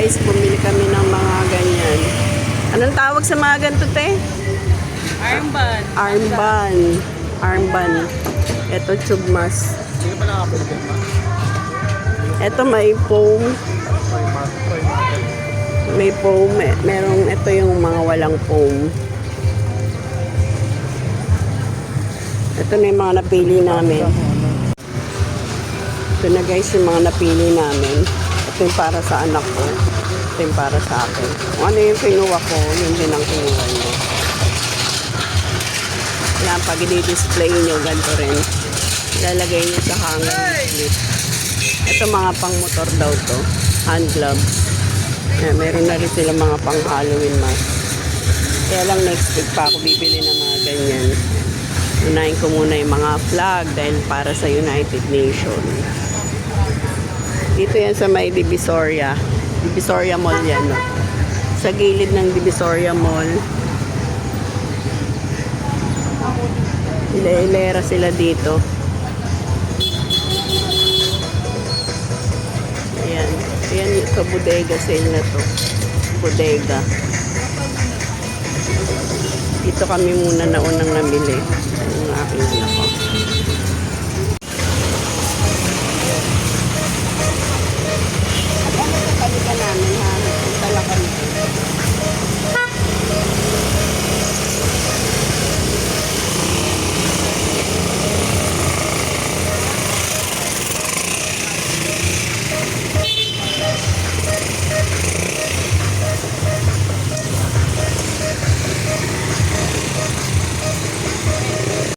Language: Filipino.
guys, bumili kami ng mga ganyan. Anong tawag sa mga ganito, te? Armband. Armband. Armband. Ito, chugmas. Hindi pa nakapagod ba? Ito may foam. May foam. Merong, ito yung mga walang foam. Ito na yung mga napili namin. Ito na guys yung mga napili namin. Ito yung para sa anak ko. Ito yung para sa akin. Kung ano yung kinuha ko, yun din ang kinuha niyo. Yan, pag i-display nyo, ganito rin. Ilalagay nyo sa hanger clip. Ito mga pang motor daw to. Hand gloves. Yan, meron na rin sila mga pang Halloween mask. Kaya lang next week pa ako bibili ng mga ganyan. Unahin ko muna yung mga flag dahil para sa United Nations. Dito yan sa may Divisoria. Divisoria Mall yan, no? Sa gilid ng Divisoria Mall. Hilera sila dito. Ayan. Ayan ito, bodega sale na to. Bodega. Dito kami muna na unang namili. Ang aking anak ko.